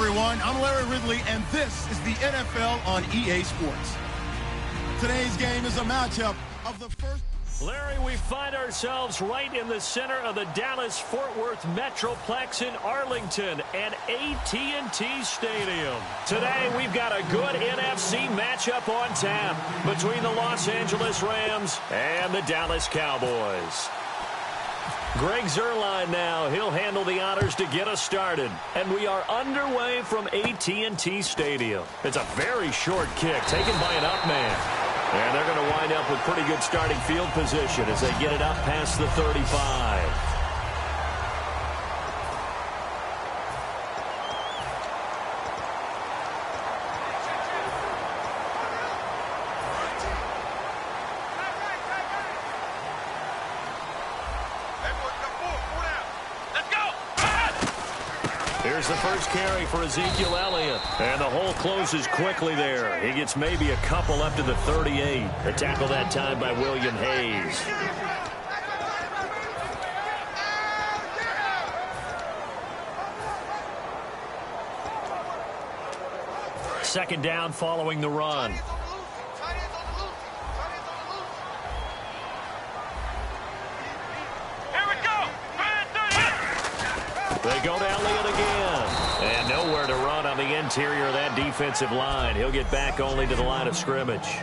everyone. I'm Larry Ridley, and this is the NFL on EA Sports. Today's game is a matchup of the first... Larry, we find ourselves right in the center of the Dallas-Fort Worth Metroplex in Arlington and AT&T Stadium. Today, we've got a good NFC matchup on tap between the Los Angeles Rams and the Dallas Cowboys. Greg Zuerlein now. He'll handle the honors to get us started. And we are underway from AT&T Stadium. It's a very short kick taken by an up man. And they're going to wind up with pretty good starting field position as they get it up past the 35. Here's the first carry for Ezekiel Elliott. And the hole closes quickly there. He gets maybe a couple up to the 38. The tackle that time by William Hayes. Second down following the run. They go to Elliott again. And nowhere to run on the interior of that defensive line. He'll get back only to the line of scrimmage.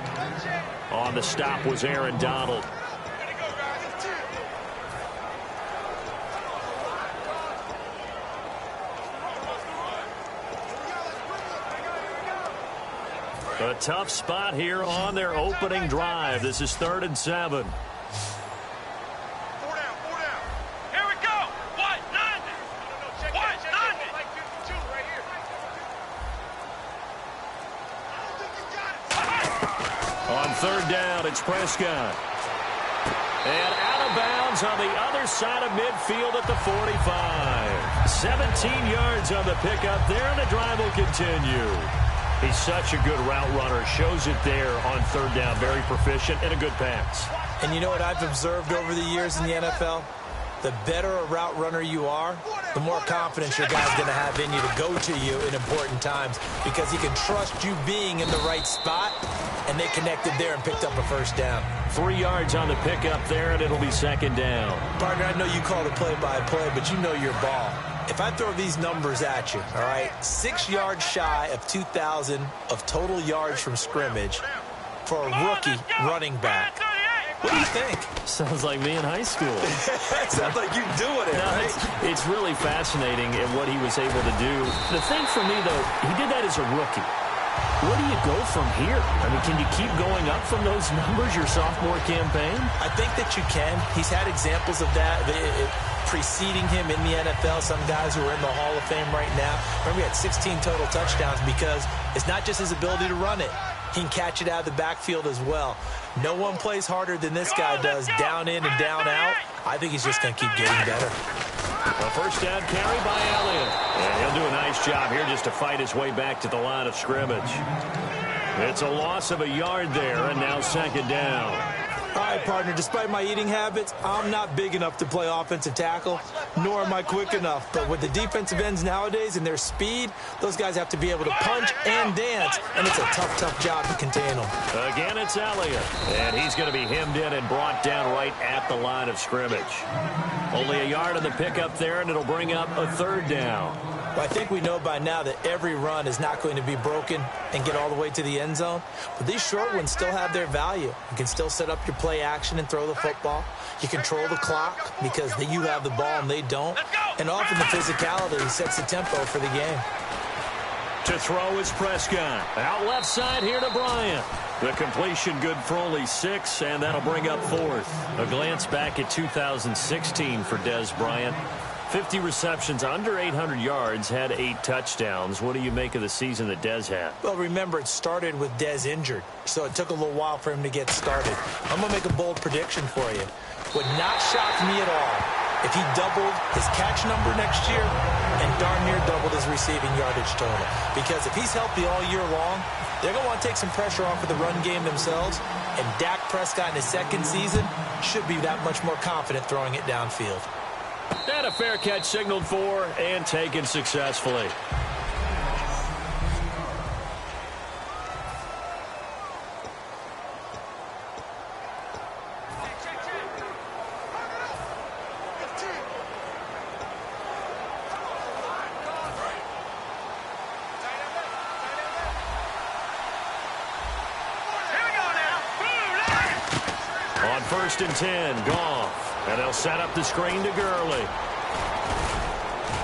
On the stop was Aaron Donald. A tough spot here on their opening drive. This is 3rd and 7. Third down, it's Prescott. And out of bounds on the other side of midfield at the 45. 17 yards on the pickup there, and the drive will continue. He's such a good route runner. Shows it there on third down. Very proficient and a good pass. And you know what I've observed over the years in the NFL? The better a route runner you are, the more confidence your guy's going to have in you to go to you in important times because he can trust you being in the right spot, and they connected there and picked up a first down. 3 yards on the pickup there, and it'll be second down. Partner, I know you call the play-by-play, but you know your ball. If I throw these numbers at you, all right, 6 yards shy of 2,000 of total yards from scrimmage for a rookie running back. What do you think? Sounds like me in high school. Sounds like you doing it, right? It's really fascinating in what he was able to do. The thing for me, though, he did that as a rookie. Where do you go from here? I mean, can you keep going up from those numbers your sophomore campaign? I think that you can. He's had examples of that preceding him in the NFL. Some guys who are in the Hall of Fame right now. Remember, he had 16 total touchdowns because it's not just his ability to run it. He can catch it out of the backfield as well. No one plays harder than this guy does, down in and down out. I think he's just going to keep getting better. A first down carry by Elliott. And he'll do a nice job here just to fight his way back to the line of scrimmage. It's a loss of a yard there, and now second down. All right, partner, despite my eating habits, I'm not big enough to play offensive tackle, nor am I quick enough. But with the defensive ends nowadays and their speed, those guys have to be able to punch and dance, and it's a tough, tough job to contain them. Again, it's Elliott, and he's going to be hemmed in and brought down right at the line of scrimmage. Only a yard on the pickup there, and it'll bring up a third down. Well, I think we know by now that every run is not going to be broken and get all the way to the end zone. But these short ones still have their value. You can still set up your play action and throw the football. You control the clock because you have the ball and they don't. And often the physicality sets the tempo for the game. To throw is Prescott. Out left side here to Bryant. The completion good for only 6, and that'll bring up 4th. A glance back at 2016 for Des Bryant. 50 receptions, under 800 yards, had 8 touchdowns. What do you make of the season that Des had? Well, remember, it started with Des injured, so it took a little while for him to get started. I'm going to make a bold prediction for you. Would not shock me at all if he doubled his catch number next year and darn near doubled his receiving yardage total. Because if he's healthy all year long, they're going to want to take some pressure off of the run game themselves, and Dak Prescott in his second season should be that much more confident throwing it downfield. And a fair catch signaled for and taken successfully. 1st and 10. Goff. And they'll set up the screen to Gurley.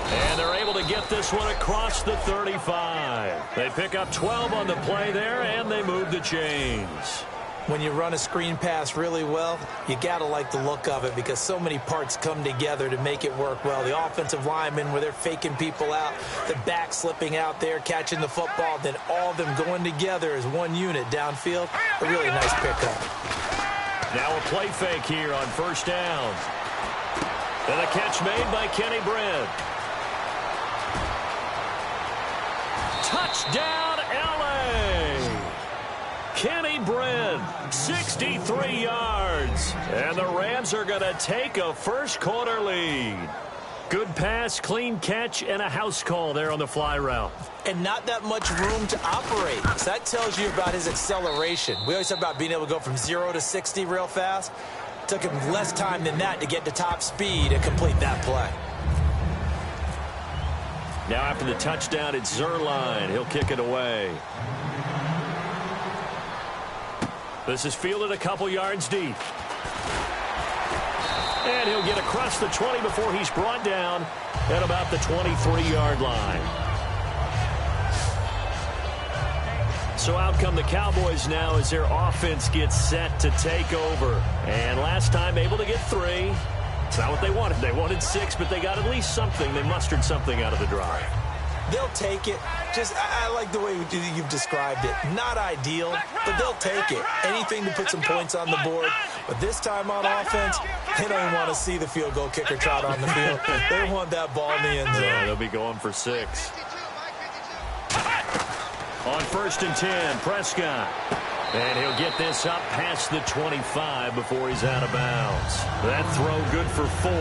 And they're able to get this one across the 35. They pick up 12 on the play there, and they move the chains. When you run a screen pass really well, you got to like the look of it because so many parts come together to make it work well. The offensive linemen, where they're faking people out, the back slipping out there, catching the football, then all of them going together as one unit downfield. A really nice pickup. Now a play fake here on 1st down. And a catch made by Kenny Britt. Touchdown, L.A. Kenny Britt, 63 yards. And the Rams are going to take a first-quarter lead. Good pass, clean catch, and a house call there on the fly route. And not that much room to operate. So that tells you about his acceleration. We always talk about being able to go from 0 to 60 real fast. It took him less time than that to get to top speed and complete that play. Now after the touchdown, it's Zerline. He'll kick it away. This is fielded a couple yards deep. And he'll get across the 20 before he's brought down at about the 23-yard line. So out come the Cowboys now as their offense gets set to take over. And last time able to get 3. It's not what they wanted. They wanted 6, but they got at least something. They mustered something out of the drive. They'll take it. I like the way you've described it. Not ideal, but they'll take it. Anything to put some points on the board. But this time on offense, they don't even want to see the field goal kicker trot on the field. They want that ball in the end zone. Yeah, they'll be going for 6. On 1st and 10, Prescott. And he'll get this up past the 25 before he's out of bounds. That throw good for 4.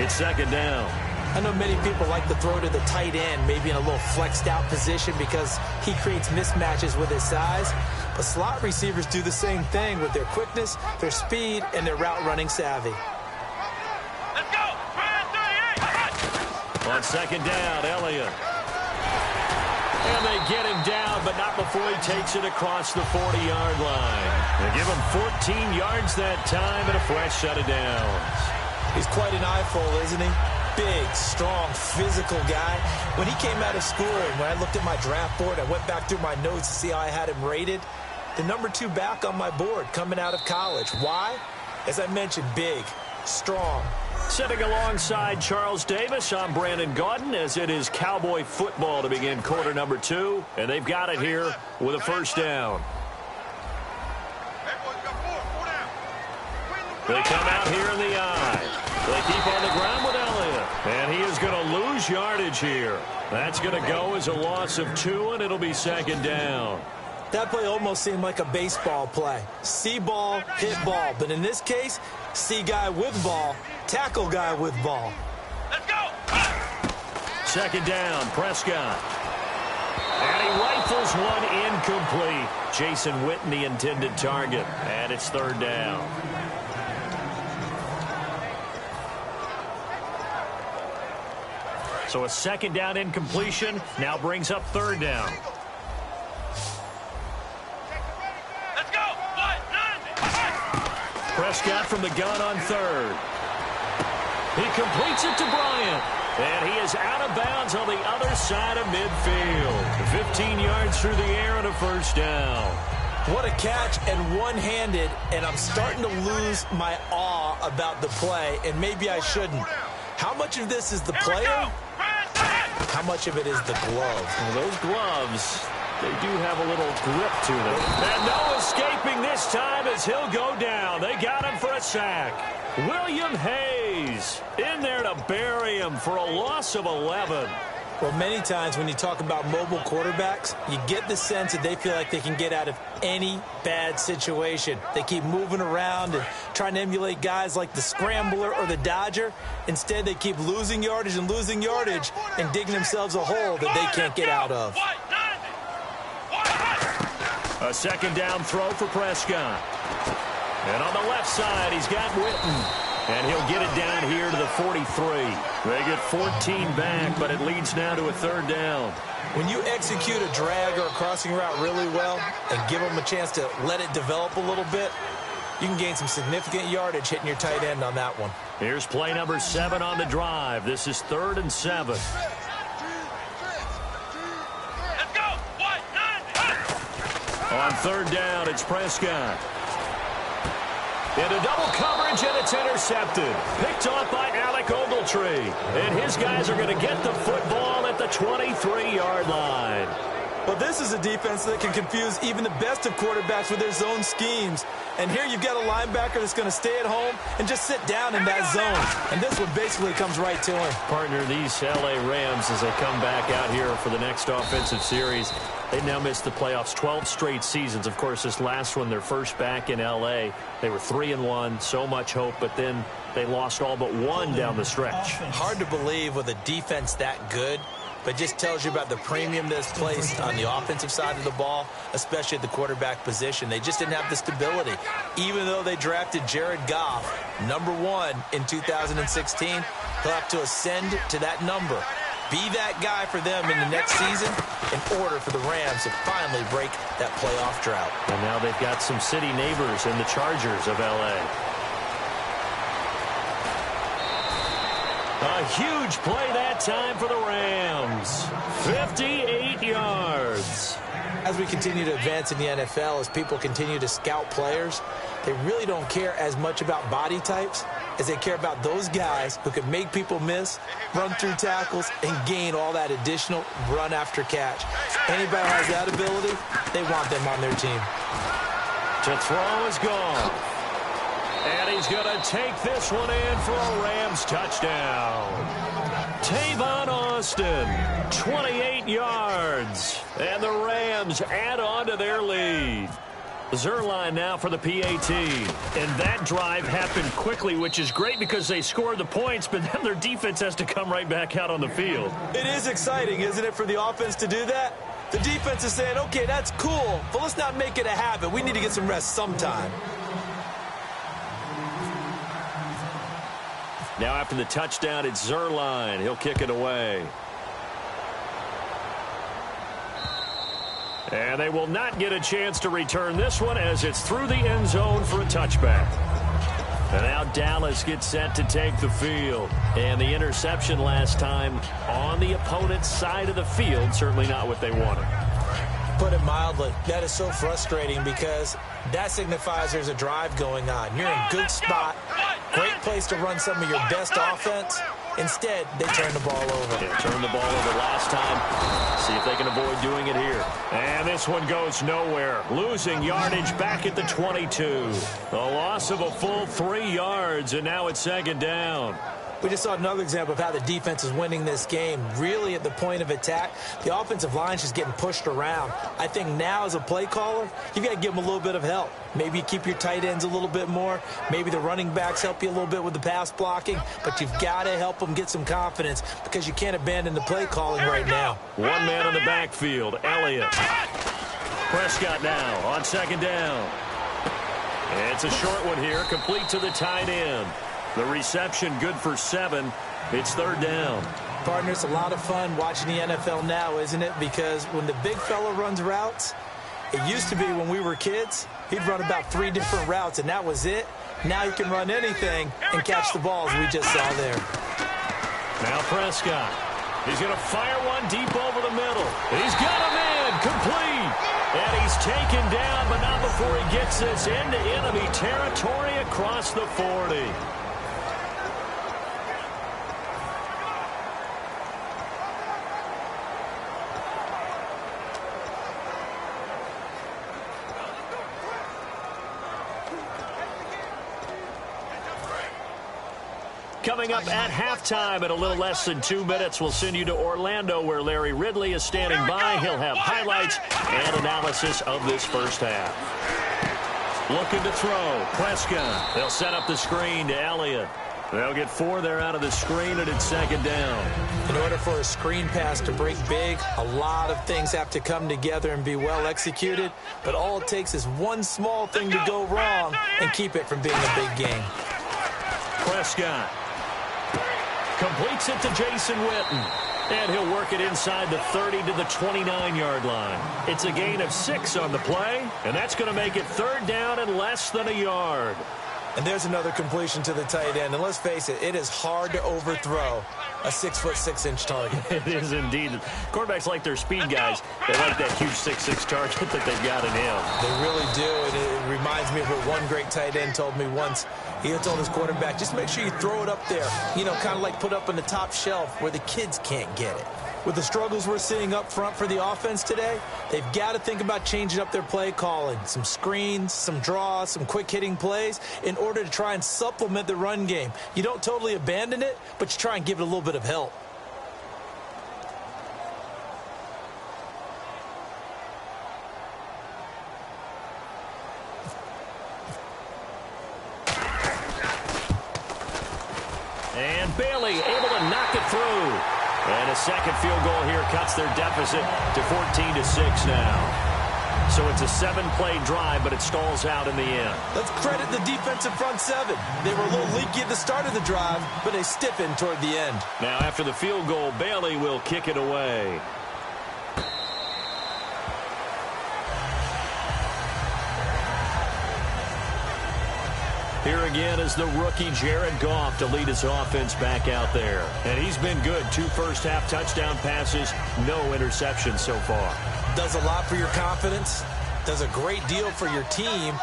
It's 2nd down. I know many people like to throw to the tight end, maybe in a little flexed out position because he creates mismatches with his size. But slot receivers do the same thing with their quickness, their speed, and their route running savvy. Let's go! On 2nd down, Elliott. And they get him down, but not before he takes it across the 40-yard line. They give him 14 yards that time and a fresh set of downs. He's quite an eyeful, isn't he? Big, strong, physical guy. When he came out of school and when I looked at my draft board, I went back through my notes to see how I had him rated. The number 2 back on my board coming out of college. Why? As I mentioned, big, strong. Sitting alongside Charles Davis, I'm Brandon Gaudin as it is Cowboy football to begin quarter number 2. And they've got it here with a 1st down. They come out here in the eye. They keep on the ground with Elliott. And he is going to lose yardage here. That's going to go as a loss of 2, and it'll be 2nd down. That play almost seemed like a baseball play. See ball, hit ball. But in this case, see guy with ball, tackle guy with ball. Let's go! 2nd down, Prescott. And he rifles one incomplete. Jason Witten, the intended target. And it's 3rd down. So a 2nd down incompletion now brings up 3rd down. Let's go! Prescott from the gun on 3rd. He completes it to Bryant. And he is out of bounds on the other side of midfield. 15 yards through the air and a 1st down. What a catch and one-handed, and I'm starting to lose my awe about the play, and maybe I shouldn't. How much of this is the player? How much of it is the glove? Well, those gloves, they do have a little grip to them. And no escaping this time as he'll go down. They got him for a sack. William Hayes in there to bury him for a loss of 11. Well, many times when you talk about mobile quarterbacks, you get the sense that they feel like they can get out of any bad situation. They keep moving around and trying to emulate guys like the Scrambler or the Dodger. Instead, they keep losing yardage and digging themselves a hole that they can't get out of. A 2nd down throw for Prescott. And on the left side, he's got Witten. And he'll get it down here to the 43. They get 14 back, but it leads now to a 3rd down. When you execute a drag or a crossing route really well and give them a chance to let it develop a little bit, You can gain some significant yardage hitting your tight end on that one. Here's play number 7 on the drive. This is 3rd and 7. Let's go. 1, 9, On 3rd down, it's Prescott. Into double coverage, and it's intercepted. Picked off by Alec Ogletree. And his guys are going to get the football at the 23-yard line. Well, this is a defense that can confuse even the best of quarterbacks with their zone schemes. And here you've got a linebacker that's going to stay at home and just sit down in that zone. And this one basically comes right to him. Partner, these L.A. Rams, as they come back out here for the next offensive series, they now missed the playoffs 12 straight seasons. Of course, this last one, their first back in L.A. They were 3-1, so much hope, but then they lost all but one down the stretch. Hard to believe with a defense that good, but just tells you about the premium that's placed on the offensive side of the ball, especially at the quarterback position. They just didn't have the stability. Even though they drafted Jared Goff, #1 in 2016, he'll have to ascend to that number. Be that guy for them in the next season in order for the Rams to finally break that playoff drought. And now they've got some city neighbors in the Chargers of L.A. A huge play that time for the Rams. 58 yards. As we continue to advance in the NFL, as people continue to scout players, they really don't care as much about body types as they care about those guys who can make people miss, run through tackles, and gain all that additional run after catch. Anybody who has that ability, they want them on their team. To throw is gone. And he's going to take this one in for a Rams touchdown. Tavon Austin, 28 yards. And the Rams add on to their lead. Zerline now for the PAT. And that drive happened quickly, which is great because they scored the points, but then their defense has to come right back out on the field. It is exciting, isn't it, for the offense to do that? The defense is saying, okay, that's cool, but let's not make it a habit. We need to get some rest sometime. Now after the touchdown, it's Zerline. He'll kick it away. And they will not get a chance to return this one as it's through the end zone for a touchback. And now Dallas gets set to take the field. And the interception last time on the opponent's side of the field, certainly not what they wanted. Put it mildly, that is so frustrating because that signifies there's a drive going on. You're in a good spot, great place to run some of your best offense. Instead, they turn the ball over. Yeah, turned the ball over last time. See if they can avoid doing it here. And this one goes nowhere. Losing yardage back at the 22. A loss of a full 3 yards, and now it's 2nd down. We just saw another example of how the defense is winning this game. Really at the point of attack, the offensive line is just getting pushed around. I think now as a play caller, you've got to give them a little bit of help. Maybe you keep your tight ends a little bit more. Maybe the running backs help you a little bit with the pass blocking. But you've got to help them get some confidence because you can't abandon the play calling right now. One man on the backfield, Elliott. Prescott now on 2nd down. It's a short one here, complete to the tight end. The reception good for 7. It's 3rd down. Partner, it's a lot of fun watching the NFL now, isn't it? Because when the big fella runs routes, it used to be when we were kids, he'd run about 3 different routes, and that was it. Now he can run anything and catch the balls we just saw there. Now Prescott. He's going to fire one deep over the middle. He's got him in, complete. And he's taken down, but not before he gets this into enemy territory across the 40. Coming up at halftime in a little less than 2 minutes, we'll send you to Orlando where Larry Ridley is standing by. He'll have highlights and analysis of this first half. Looking to throw. Prescott. They'll set up the screen to Elliott. They'll get 4 there out of the screen, and it's 2nd down. In order for a screen pass to break big, a lot of things have to come together and be well executed. But all it takes is one small thing to go wrong and keep it from being a big game. Prescott completes it to Jason Witten. And he'll work it inside the 30 to the 29-yard line. It's a gain of 6 on the play, and that's going to make it 3rd down and less than a yard. And there's another completion to the tight end. And let's face it, it is hard to overthrow a 6'6" target. It is indeed. Quarterbacks like their speed guys. They like that huge 6'6" target that they've got in him. They really do. And it reminds me of what one great tight end told me once. He had told his quarterback, just make sure you throw it up there. You know, kind of like put up on the top shelf where the kids can't get it. With the struggles we're seeing up front for the offense today, they've got to think about changing up their play calling. Some screens, some draws, some quick-hitting plays in order to try and supplement the run game. You don't totally abandon it, but you try and give it a little bit of help. And Bailey able to knock it through. And a second field goal here cuts their deficit to 14-6 now. So it's a 7-play drive, but it stalls out in the end. Let's credit the defensive front seven. They were a little leaky at the start of the drive, but they stiffened toward the end. Now after the field goal, Bailey will kick it away. Here again is the rookie Jared Goff to lead his offense back out there. And he's been good. 2 first-half touchdown passes, no interceptions so far. Does a lot for your confidence, does a great deal for your team,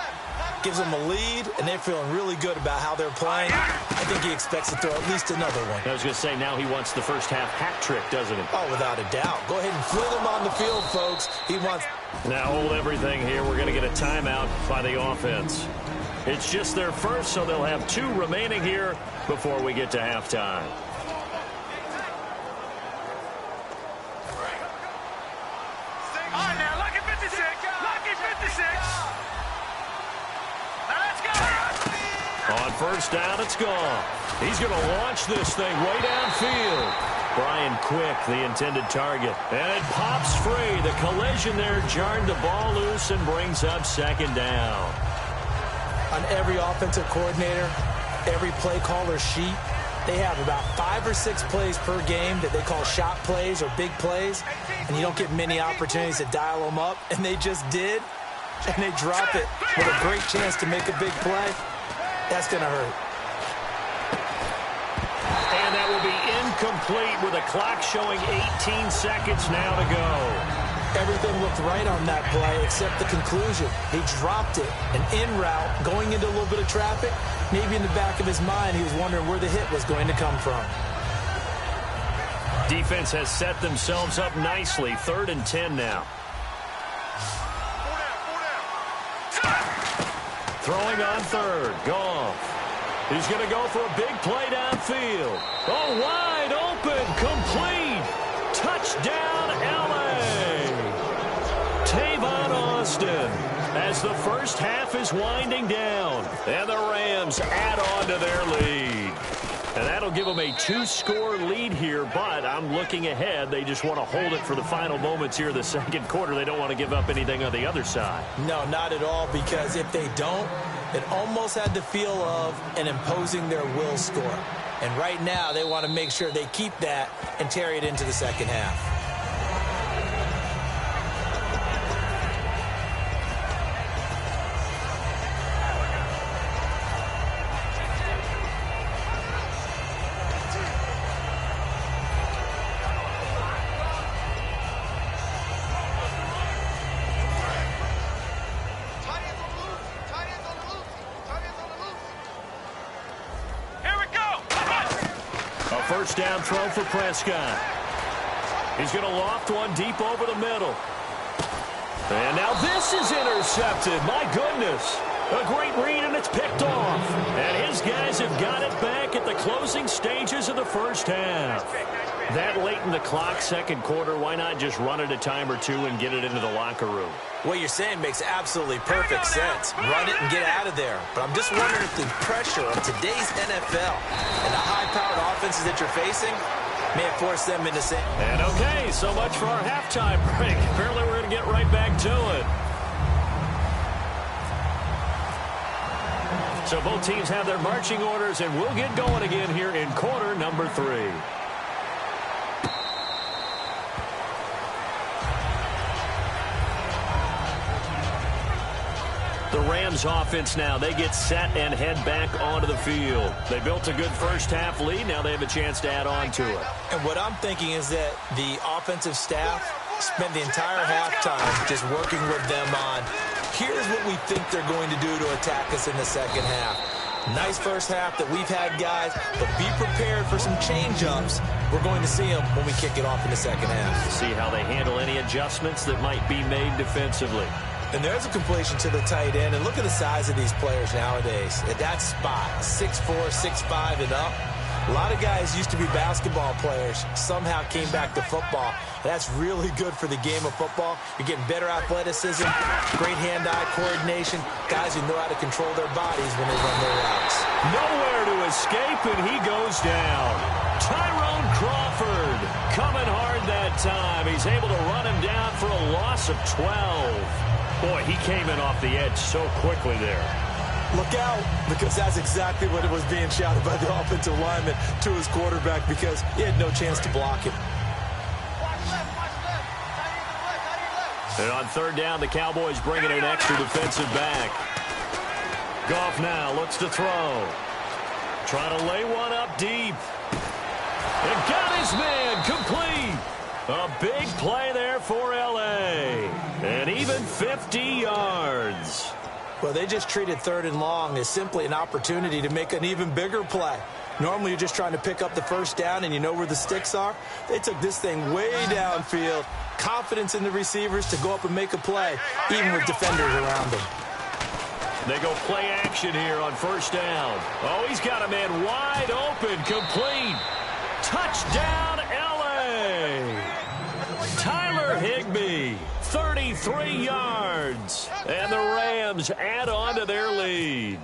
gives them a lead, and they're feeling really good about how they're playing. I think he expects to throw at least another one. I was going to say, now he wants the first-half hat trick, doesn't he? Oh, without a doubt. Go ahead and fling him on the field, folks. He wants... Now hold everything here. We're going to get a timeout by the offense. It's just their first, so they'll have 2 remaining here before we get to halftime. All right, now, lucky 56. Lucky 56. Now, let's go. On first down, it's gone. He's going to launch this thing way downfield. Brian Quick, the intended target. And it pops free. The collision there jarred the ball loose and brings up 2nd down. On every offensive coordinator, every play caller sheet, they have about 5 or 6 plays per game that they call shot plays or big plays, and you don't get many opportunities to dial them up, and they just did, and they drop it with a great chance to make a big play. That's going to hurt. And that will be incomplete with a clock showing 18 seconds now to go. Everything looked right on that play except the conclusion. He dropped it, an in route, going into a little bit of traffic. Maybe in the back of his mind, he was wondering where the hit was going to come from. Defense has set themselves up nicely. 3rd and 10 now. Throwing on 3rd. Goff. He's going to go for a big play downfield. Oh, wide open, complete. Touchdown, L.A. Tavon Austin as the first half is winding down. And the Rams add on to their lead. And that'll give them a 2-score lead here, but I'm looking ahead. They just want to hold it for the final moments here in the 2nd quarter. They don't want to give up anything on the other side. No, not at all, because if they don't, it almost had the feel of an imposing their will score. And right now, they want to make sure they keep that and carry it into the 2nd half. First down throw for Prescott. He's going to loft one deep over the middle. And now this is intercepted. My goodness. A great read, and it's picked off. And his guys have got it back at the closing stages of the first half. That late in the clock, 2nd quarter, why not just run it a time or 2 and get it into the locker room? What you're saying makes absolutely perfect sense. Run it and get out of there. But I'm just wondering if the pressure of today's NFL and the high-powered offenses that you're facing may have forced them into saying. And okay, so much for our halftime break. Apparently we're going to get right back to it. So both teams have their marching orders, and we'll get going again here in quarter number 3. Rams offense now. They get set and head back onto the field. They built a good first-half lead. Now they have a chance to add on to it. And what I'm thinking is that the offensive staff spent the entire halftime just working with them on, here's what we think they're going to do to attack us in the second half. Nice first half that we've had, guys, but be prepared for some change-ups. We're going to see them when we kick it off in the second half. See how they handle any adjustments that might be made defensively. And there's a completion to the tight end. And look at the size of these players nowadays. At that spot, 6'4", 6'5", and up. A lot of guys used to be basketball players, somehow came back to football. That's really good for the game of football. You're getting better athleticism, great hand-eye coordination, guys who know how to control their bodies when they run their routes. Nowhere to escape, and he goes down. Tyrone Crawford coming hard that time. He's able to run him down for a loss of 12. Boy, he came in off the edge so quickly there. Look out, because that's exactly what it was being shouted by the offensive lineman to his quarterback, because he had no chance to block him. And on third down, the Cowboys bring in an extra defensive back. Goff now looks to throw. Trying to lay one up deep. And got his man complete. A big play there for L.A. And even 50 yards. Well, they just treated third and long as simply an opportunity to make an even bigger play. Normally, you're just trying to pick up the first down and you know where the sticks are. They took this thing way downfield. Confidence in the receivers to go up and make a play, even with defenders around them. They go play action here on first down. Oh, he's got a man wide open, complete. Touchdown, L.A. Tyler Higbee, 33 yards. And the Rams add on to their lead.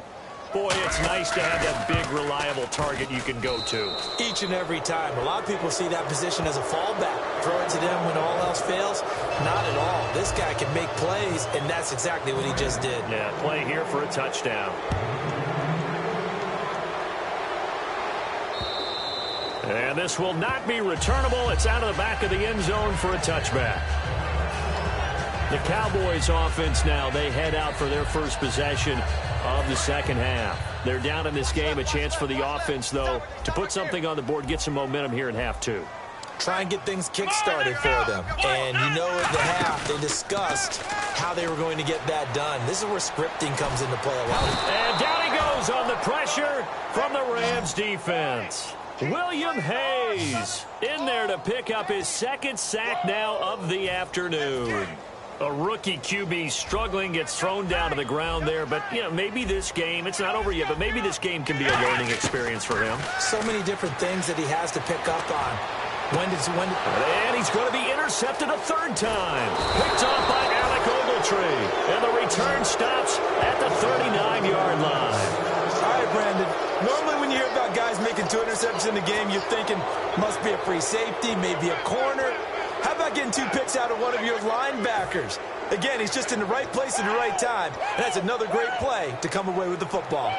Boy, it's nice to have that big, reliable target you can go to. Each and every time. A lot of people see that position as a fallback. Throw it to them when all else fails. Not at all. This guy can make plays, and that's exactly what he just did. Yeah, play here for a touchdown. And this will not be returnable. It's out of the back of the end zone for a touchback. The Cowboys offense now, they head out for their first possession of the second half. They're down in this game. A chance for the offense, though, to put something on the board, get some momentum here in half two. Try and get things kick-started for them. And you know at the half, they discussed how they were going to get that done. This is where scripting comes into play a lot. And down he goes on the pressure from the Rams defense. William Hayes in there to pick up his second sack now of the afternoon. A rookie QB struggling, gets thrown down to the ground there. But, you know, maybe this game, it's not over yet, but maybe this game can be a learning experience for him. So many different things that he has to pick up on. And he's going to be intercepted a third time. Picked off by Alec Ogletree. And the return stops at the 39-yard line. All right, Brandon. Normally when you hear about guys making 2 interceptions in the game, you're thinking must be a free safety, maybe a corner. How about getting 2 picks out of one of your linebackers? Again, he's just in the right place at the right time. And that's another great play to come away with the football.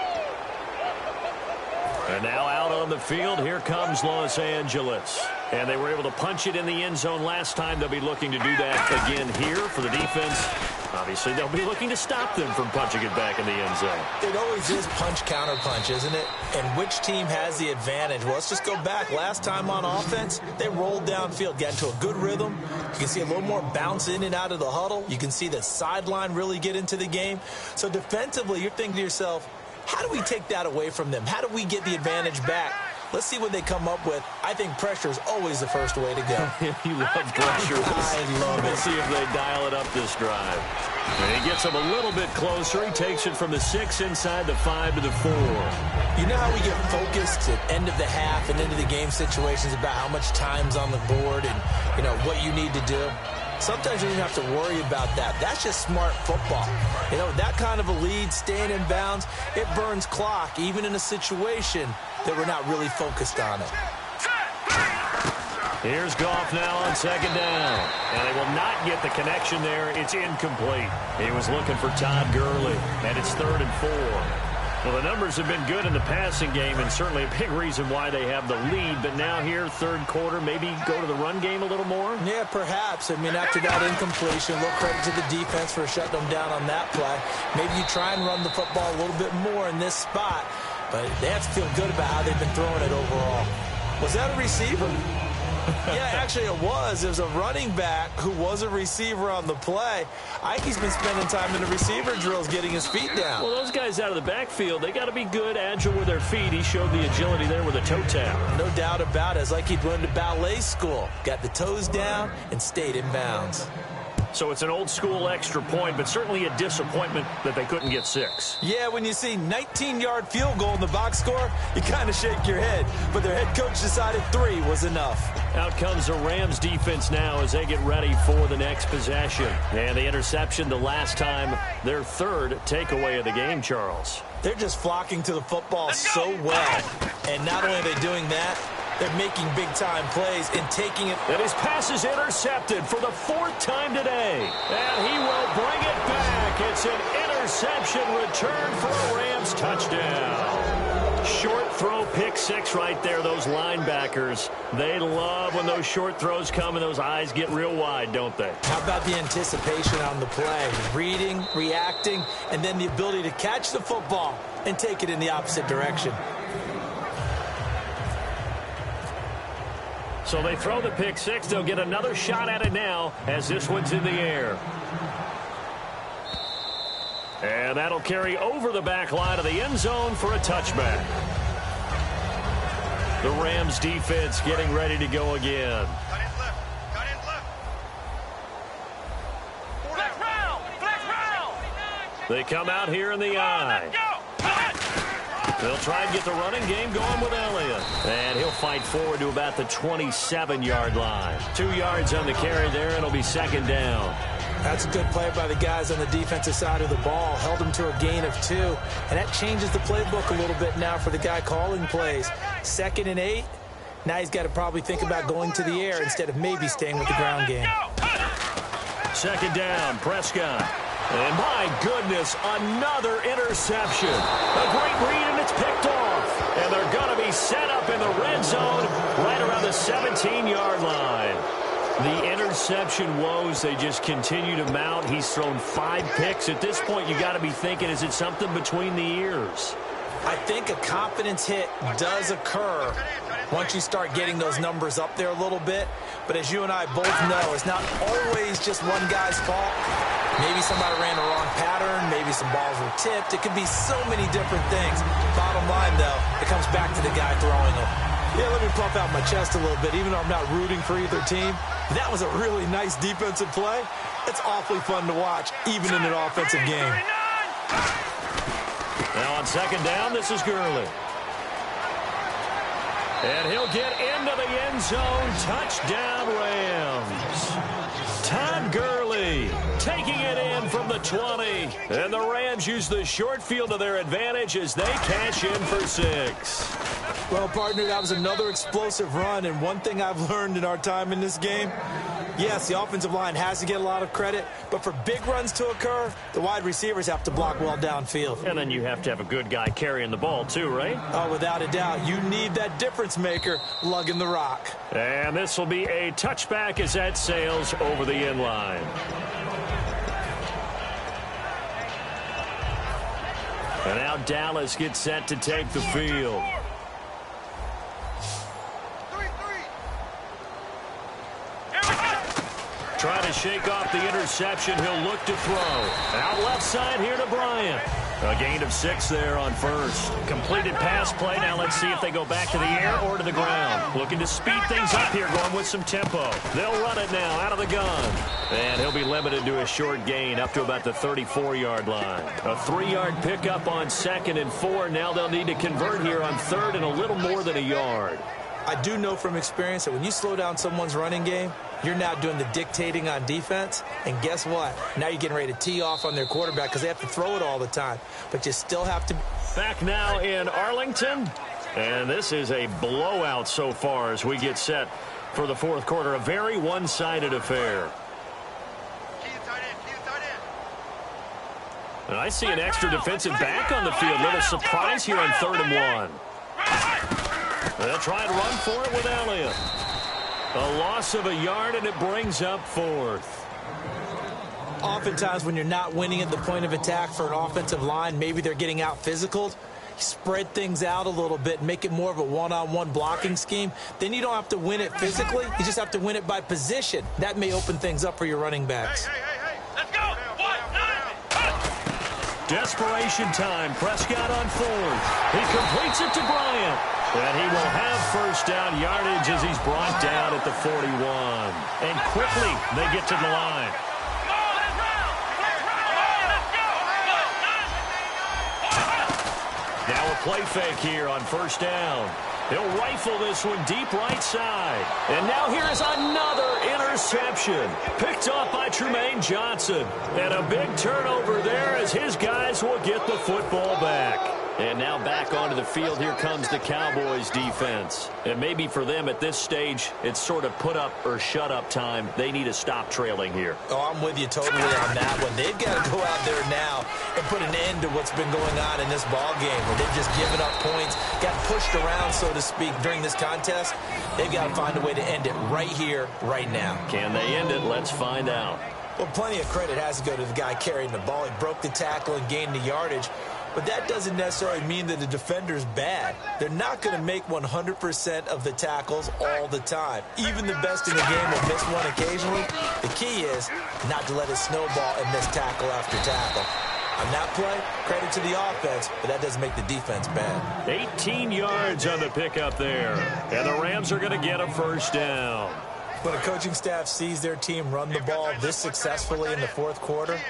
And now out on the field, here comes Los Angeles. And they were able to punch it in the end zone last time. They'll be looking to do that again here for the defense. Obviously, they'll be looking to stop them from punching it back in the end zone. It always is punch-counter-punch, isn't it? And which team has the advantage? Well, let's just go back. Last time on offense, they rolled downfield, got into a good rhythm. You can see a little more bounce in and out of the huddle. You can see the sideline really get into the game. So defensively, you're thinking to yourself, how do we take that away from them? How do we get the advantage back? Let's see what they come up with. I think pressure is always the first way to go. You love pressure. I love it. Let's see if they dial it up this drive. And he gets him a little bit closer. He takes it from the 6 inside the 5 to the 4. You know how we get focused at end of the half and into the game situations about how much time's on the board and, you know, what you need to do? Sometimes you don't have to worry about that. That's just smart football. You know, that kind of a lead, staying in bounds, it burns clock, even in a situation that we're not really focused on it. Here's Goff now on second down. And they will not get the connection there. It's incomplete. He was looking for Todd Gurley. And it's 3rd and 4. Well, the numbers have been good in the passing game, and certainly a big reason why they have the lead. But now here, third quarter, maybe go to the run game a little more? Yeah, perhaps. I mean, after that incompletion, a little credit to the defense for shutting them down on that play. Maybe you try and run the football a little bit more in this spot, but they have to feel good about how they've been throwing it overall. Was that a receiver? Yeah, actually it was. It was a running back who was a receiver on the play. Ike's been spending time in the receiver drills getting his feet down. Well, those guys out of the backfield, they got to be good, agile with their feet. He showed the agility there with a toe tap. No doubt about it. It's like he'd went to ballet school. Got the toes down and stayed in bounds. So it's an old-school extra point, but certainly a disappointment that they couldn't get 6. Yeah, when you see 19-yard field goal in the box score, you kind of shake your head. But their head coach decided 3 was enough. Out comes the Rams defense now as they get ready for the next possession. And the interception the last time, their third takeaway of the game, Charles. They're just flocking to the football so well. And not only are they doing that, they're making big-time plays and taking it. And his pass is intercepted for the 4th time today. And he will bring it back. It's an interception return for a Rams touchdown. Short throw, pick 6 right there. Those linebackers, they love when those short throws come and those eyes get real wide, don't they? How about the anticipation on the play? Reading, reacting, and then the ability to catch the football and take it in the opposite direction. So they throw the pick 6. They'll get another shot at it now as this one's in the air. And that'll carry over the back line of the end zone for a touchback. The Rams defense getting ready to go again. Cut in left. Cut in left. Flex round. Flex round. They come out here in the eye. Go. They'll try and get the running game going with Elliott. And he'll fight forward to about the 27-yard line. 2 yards on the carry there, and it'll be 2nd down. That's a good play by the guys on the defensive side of the ball. Held him to a gain of 2. And that changes the playbook a little bit now for the guy calling plays. 2nd and 8. Now he's got to probably think about going to the air instead of maybe staying with the ground game. 2nd down, Prescott. And my goodness, another interception. A great read, and it's picked off. And they're going to be set up in the red zone right around the 17-yard line. The interception woes, they just continue to mount. He's thrown 5 picks. At this point, you got to be thinking, is it something between the ears? I think a confidence hit does occur once you start getting those numbers up there a little bit. But as you and I both know, it's not always just one guy's fault. Maybe somebody ran the wrong pattern. Maybe some balls were tipped. It could be so many different things. Bottom line, though, it comes back to the guy throwing them. Yeah, let me puff out my chest a little bit, even though I'm not rooting for either team. That was a really nice defensive play. It's awfully fun to watch, even in an offensive game. Now on 2nd down, this is Gurley. And he'll get into the end zone. Touchdown, Rams. Todd Gurley taking it in from the 20. And the Rams use the short field to their advantage as they cash in for 6. Well, partner, that was another explosive run. And one thing I've learned in our time in this game, yes, the offensive line has to get a lot of credit, but for big runs to occur, the wide receivers have to block well downfield. And then you have to have a good guy carrying the ball too, right? Oh, without a doubt. You need that difference maker lugging the rock. And this will be a touchback as that sails over the end line. And now Dallas gets set to take the field. Trying to shake off the interception. He'll look to throw. Out left side here to Bryant. A gain of 6 there on first. Completed pass play. Now let's see if they go back to the air or to the ground. Looking to speed things up here, going with some tempo. They'll run it now out of the gun. And he'll be limited to a short gain up to about the 34-yard line. A 3-yard pickup on 2nd and 4. Now they'll need to convert here on 3rd and a little more than a yard. I do know from experience that when you slow down someone's running game, you're now doing the dictating on defense. And guess what? Now you're getting ready to tee off on their quarterback because they have to throw it all the time. But you still have to. Back now in Arlington. And this is a blowout so far as we get set for the 4th quarter. A very one-sided affair. And I see an extra defensive back on the field. Little surprise here on 3rd and 1. They'll try and run for it with Elliott. A loss of a yard, and it brings up 4th. Oftentimes when you're not winning at the point of attack for an offensive line, maybe they're getting out physical. Spread things out a little bit, make it more of a one-on-one blocking scheme. Then you don't have to win it physically. You just have to win it by position. That may open things up for your running backs. Hey. Let's go. 1-9. Desperation time. Prescott on 4th. He completes it to Bryant. And he will have first down yardage as he's brought down at the 41. And quickly they get to the line. Now a play fake here on first down. He'll rifle this one deep right side. And now here's another interception. Picked off by Trumaine Johnson. And a big turnover there as his guys will get the football back. And now back onto the field, here comes the Cowboys defense. And maybe for them at this stage, it's sort of put up or shut up time. They need to stop trailing here. Oh, I'm with you totally on that one. They've got to go out there now and put an end to what's been going on in this ball game where they've just given up points, got pushed around, so to speak, during this contest. They've got to find a way to end it right here, right now. Can they end it? Let's find out. Well, plenty of credit has to go to the guy carrying the ball. He broke the tackle and gained the yardage. But that doesn't necessarily mean that the defender's bad. They're not going to make 100% of the tackles all the time. Even the best in the game will miss one occasionally. The key is not to let it snowball and miss tackle after tackle. On that play, credit to the offense, but that doesn't make the defense bad. 18 yards on the pickup there. And the Rams are going to get a first down. When a coaching staff sees their team run the ball this successfully in the 4th quarter,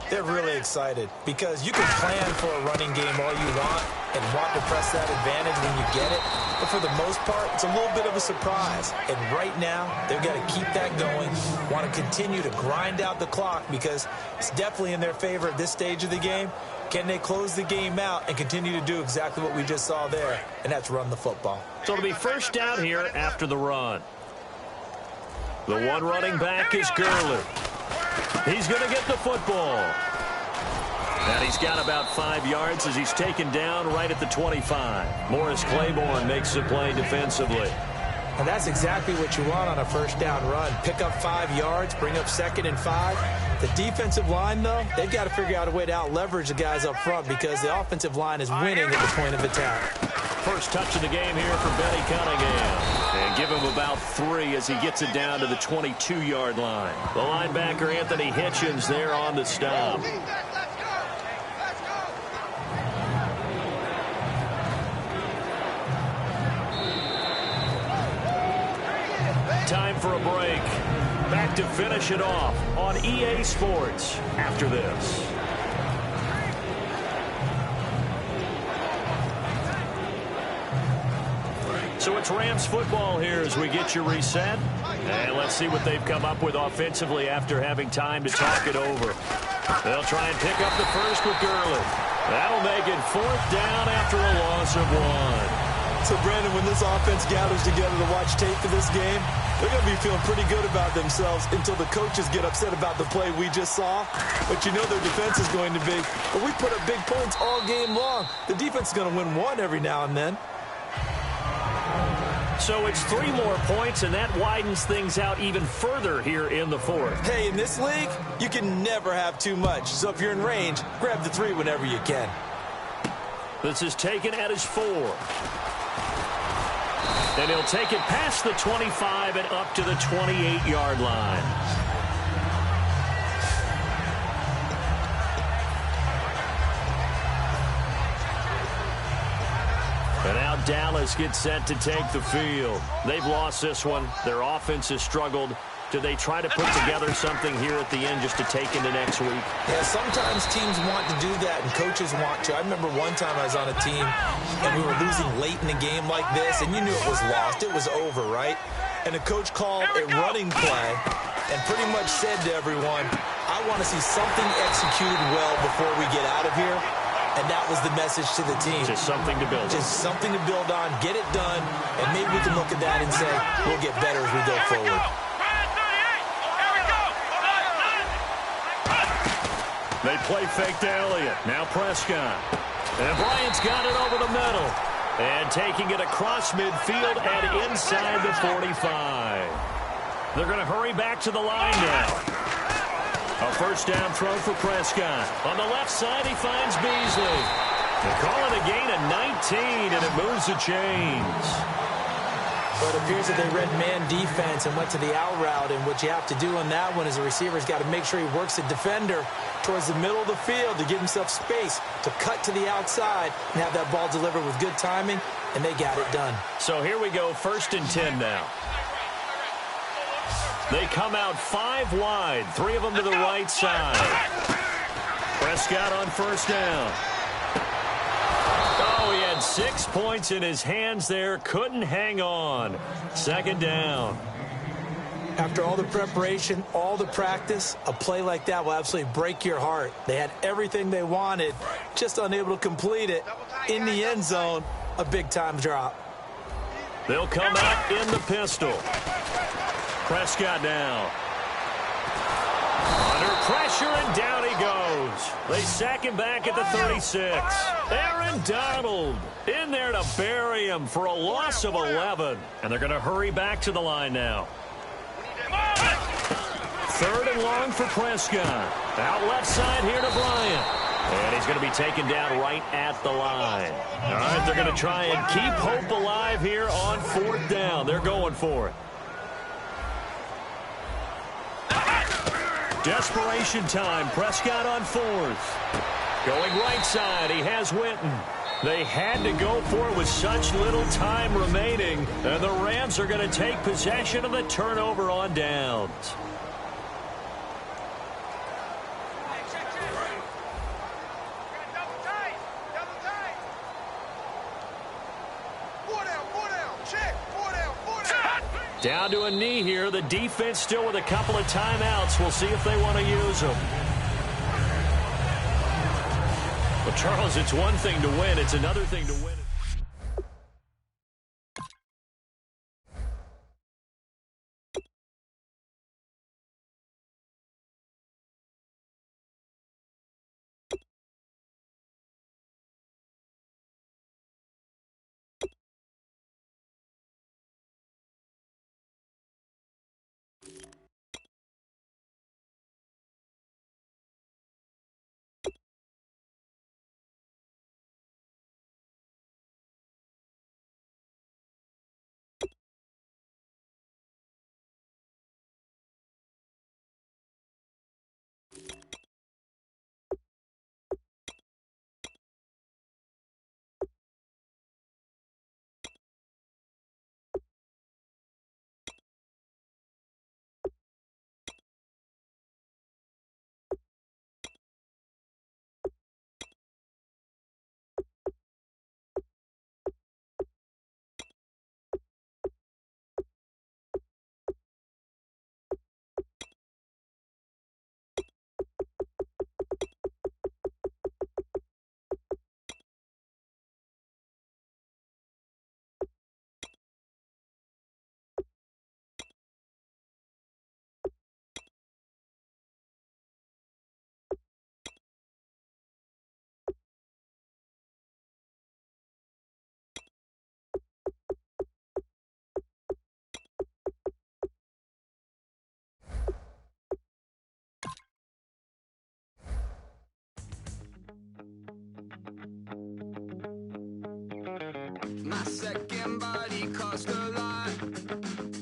they're really excited because you can plan for a running game all you want and want to press that advantage when you get it. But for the most part, it's a little bit of a surprise. And right now, they've got to keep that going, want to continue to grind out the clock because it's definitely in their favor at this stage of the game. Can they close the game out and continue to do exactly what we just saw there, and that's run the football. So it'll be first down here after the run. The one running back is Gurley. He's going to get the football. And he's got about 5 yards as he's taken down right at the 25. Morris Claiborne makes the play defensively. And that's exactly what you want on a first down run. Pick up 5 yards, bring up 2nd and 5. The defensive line, though, they've got to figure out a way to out-leverage the guys up front because the offensive line is winning at the point of attack. First touch of the game here for Benny Cunningham. And give him about 3 as he gets it down to the 22-yard line. The linebacker, Anthony Hitchens, there on the stop. Time for a break. Back to finish it off on EA Sports after this. So it's Rams football here as we get you reset. And let's see what they've come up with offensively after having time to talk it over. They'll try and pick up the first with Gurley. That'll make it 4th down after a loss of 1. So, Brandon, when this offense gathers together to watch tape for this game, they're going to be feeling pretty good about themselves until the coaches get upset about the play we just saw. But you know their defense is going to be, but we put up big points all game long. The defense is going to win one every now and then. So it's 3 more points, and that widens things out even further here in the 4th. Hey, in this league, you can never have too much. So if you're in range, grab the 3 whenever you can. This is taken at his 4. And he'll take it past the 25 and up to the 28-yard line. And now Dallas gets set to take the field. They've lost this one. Their offense has struggled. Do they try to put together something here at the end just to take into next week? Yeah, sometimes teams want to do that and coaches want to. I remember one time I was on a team and we were losing late in the game like this and you knew it was lost. It was over, right? And the coach called a running play and pretty much said to everyone, I want to see something executed well before we get out of here. And that was the message to the team. Just something to build on. Just something to build on, get it done, and maybe we can look at that and say, we'll get better as we go forward. They play fake to Elliott. Now Prescott. And Bryant's got it over the middle. And taking it across midfield and inside the 45. They're going to hurry back to the line now. A first down throw for Prescott. On the left side, he finds Beasley. They call it a gain of 19, and it moves the chains. So it appears that they read man defense and went to the out route, and what you have to do on that one is the receiver's got to make sure he works the defender towards the middle of the field to give himself space to cut to the outside and have that ball delivered with good timing, and they got it done. So here we go, 1st and 10 now. They come out 5 wide, 3 of them to the right side. Prescott on first down. Oh, he had 6 points in his hands there. Couldn't hang on. 2nd down. After all the preparation, all the practice, a play like that will absolutely break your heart. They had everything they wanted, just unable to complete it. In the end zone, a big-time drop. They'll come out in the pistol. Prescott now. Under pressure, and down he goes. They sack him back at the 36. Aaron Donald in there to bury him for a loss of 11. And they're going to hurry back to the line now. 3rd and long for Prescott. Out left side here to Bryant. And he's going to be taken down right at the line. All right, they're going to try and keep hope alive here on 4th down. They're going for it. Desperation time. Prescott on 4th. Going right side. He has Winton. They had to go for it with such little time remaining. And the Rams are going to take possession of the turnover on downs. Down to a knee here. The defense still with a couple of timeouts. We'll see if they want to use them. Well, Charles, it's one thing to win. It's another thing to win. My second body cost a lot.